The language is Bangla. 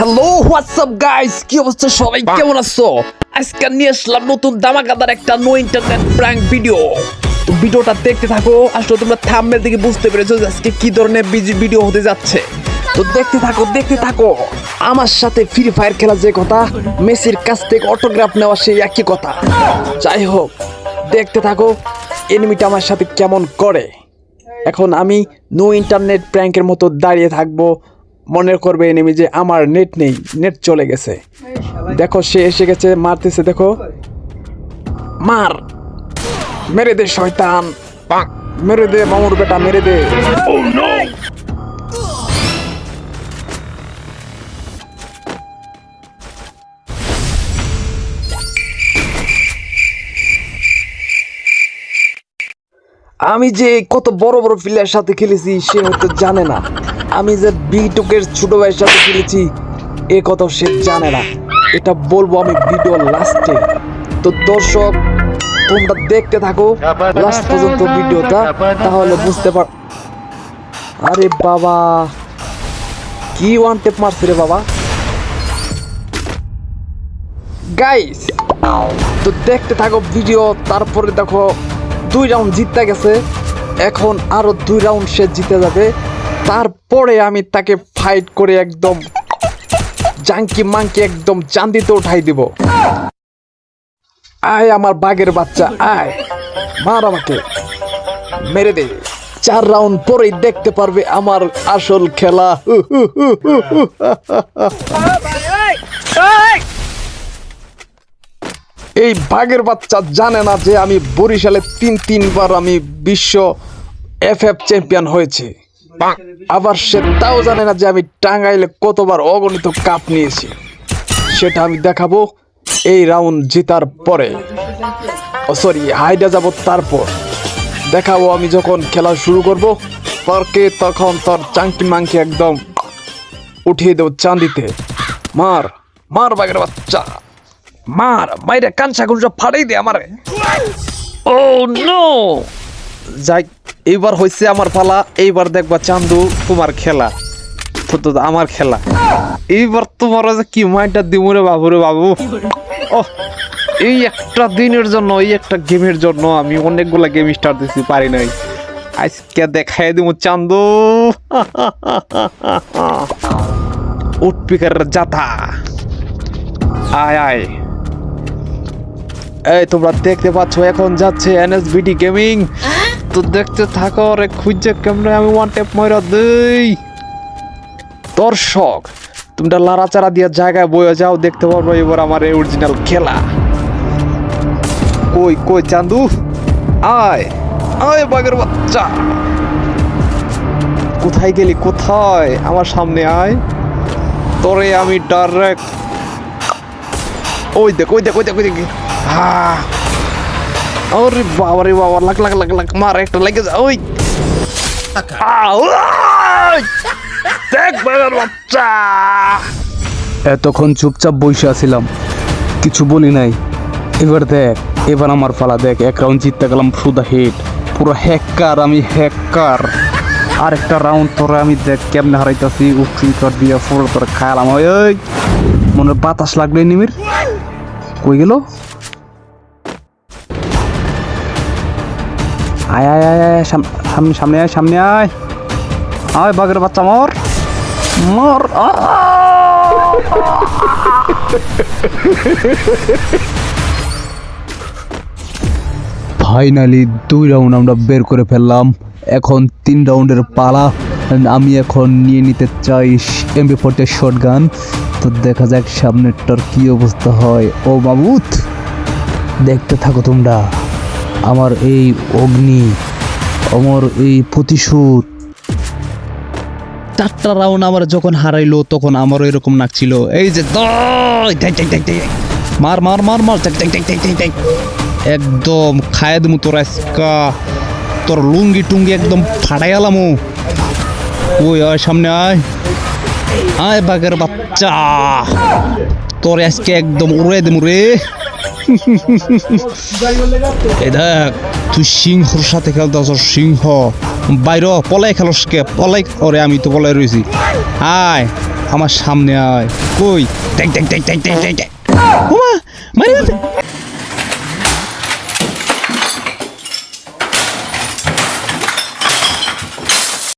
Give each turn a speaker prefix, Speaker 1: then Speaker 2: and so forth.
Speaker 1: হ্যালো হোয়াটসঅ্যাপ গাইস, কি অবস্থা সবাই, কেমন আছো? আজকে নিয়ে আসলাম নতুন দামাকাদার একটা নো ইন্টারনেট প্র্যাঙ্ক ভিডিও। তো ভিডিওটা দেখতে থাকো। আসলে তোমরা থাম্বনেল থেকে বুঝতে পেরেছো যে আজকে কি ধরনের ভিডিও হতে যাচ্ছে। তো দেখতে থাকো। আমার সাথে ফ্রি ফায়ার খেলা যে কথা, মেসির কাছ থেকে অটোগ্রাফ নেওয়া সেই একই কথা। যাই হোক, দেখতে থাকো এনিমিটা আমার সাথে কেমন করে। এখন আমি নো ইন্টারনেট প্র্যাঙ্কের মতো দাঁড়িয়ে থাকবো। মনে করবে এনিমি যে আমার নেট নেই, নেট চলে গেছে। দেখো সে এসে গেছে, মারতেছে। দেখো, মার, মেরে দে শয়তান, মেরে দে মামুর বেটা, মেরে দে। আমি যে কত বড় বড় প্লেয়ার সাথে খেলেছি সে হয়তো জানে না। আমি যে বিটুকের ছোট ভাইয়ের সাথে খেলেছি এ কথা সে জানে না। এটা বলবো আমি ভিডিও লাস্টে। তো দর্শক, তোমরা দেখতে থাকো লাস্ট পর্যন্ত ভিডিওটা, তাহলে বুঝতে পার। আরে বাবা, কি ওয়ান টেপ মারছে রে বাবা। গাইস, তো দেখতে থাকো ভিডিও। তারপরে দেখো 2 রাউন্ড জিততে গেছে, এখন আরো 2 রাউন্ড সে জিতে যাবে। তারপরে আমি তাকে ফাইট করে একদম জাঙ্কি মাঙ্কি একদম চান্দিতে উঠাই দিব। আয় আমার বাঘের বাচ্চা, আয়, মার আমাকে, মেরে দে। 4 রাউন্ড পরেই দেখতে পারবে আমার আসল খেলা। এই বাঘের বাচ্চা জানে না যে আমি বরিশালে 3বার আমি বিশ্ব FF চ্যাম্পিয়ন হয়েছি। আবার সে তাও জানে না যে আমি টাঙ্গাইলে কতবার অগণিত কাপ নিয়েছি। সেটা আমি দেখাবো এই রাউন্ড জেতার পরে। সরি, হাইডা যাব, তারপর দেখাবো আমি যখন খেলা শুরু করব। তখন তোর চাঙ্কি মাঙ্কি একদম উঠিয়ে দেব চান্দিতে। মার মার বাঘের বাচ্চা, মার, মাইরে কানসা কুনসা ফাড়াই দে আমারে। ও নো, যাই, এইবার হয়েছে আমার পালা। এইবার দেখবা চান্দু তোমার খেলা, তো আমার খেলা। এইবার তোমার কি মাইন্ডটা দিব রে বাবু, রে বাবু। ও, এই একটা দিনের জন্য, এই একটা গেমের জন্য আমি অনেকগুলা গেম স্টার্ট দিতে পারি নাই। আজকে দেখাই দিব চান্দু উঠপিকার জাতা। আয় আয়। এই তোমরা দেখতে পাচ্ছ এখন যাচ্ছে NSBD গেমিং। তো দেখতে থাকো রে, খুঁজে কেমনে আমি ওয়ান টেপ মাইরা দেই। দর্শক, তোমরা লাড়াচাড়া দিয়ে জায়গায় বয়ে যাও, দেখতে পারবো এবার আমার এই অরিজিনাল খেলা। কই কই চান্দু, আয় আয় বাঘের বাচ্চা, কোথায় গেলি, কোথায়? আমার সামনে আয়, তোরে আমি ডাইরেক্ট। ওই দেখ ওই দেখ ওই দেখ ওই দেখ। আরে বাবা রে বাবা, লাখ লাখ লাখ লাখ মার, একটা লেগে যা। ওই দেখ বাঘের বাচ্চা।
Speaker 2: এতক্ষণ চুপচাপ বসে আছিলাম, কিছু বলি নাই। এবার দেখ, এবার আমার পালা। দেখ, 1 রাউন্ড জিততে গেলাম সুদা হিট, পুরো হ্যাকার, আমি হ্যাকার। আরেকটা রাউন্ড তোরা আমি দেখ কেমনে হারাইতাছি, উঠফিকার দিয়ে পুরো তোরা খায়ালাম। ওই মনে বাতাস লাগলো নিমির, কই গেল? আয় আয় আয় আয়, সামনে সামনে আয়, সামনে আয়, আয় বাঘের বাচ্চা, মর মর। ফাইনালি 2 রাউন্ড আমরা বের করে ফেললাম। এখন 3 রাউন্ডের পালা। আমি এখন নিয়ে নিতে চাই MP40 শটগান। তো দেখা যাক সামনেরটার কি অবস্থা হয়। ও বাবুত, দেখতে থাকো তোমরা আমার এই অগ্নি, আমার এই প্রতিশোধ।
Speaker 3: 4টা রাউন্ড আমার যখন হারাইলো তখন আমারও এরকম লাগছিল। এই যে মার মার মার মার, একদম খায় দেবো তোর আজকা, তোর লুঙ্গি টুঙ্গি একদম ফাটাই গেলাম। ওই আয় সামনে আয়, আয় বাঘের বাচ্চা, তোর আজকে একদম উড়াই দেবো রে। এই দেখ, তুই সিংহর সাথে খেলতে আস, সিংহ বাইর, পলাই খেলোস কে, পলাই। ওরে আমি তো পলাই রয়েছি। আয় আমার সামনে আয়। কই দেখ দেখ দেখ দেখ দেখ দেখ দেখ। ওমা মারি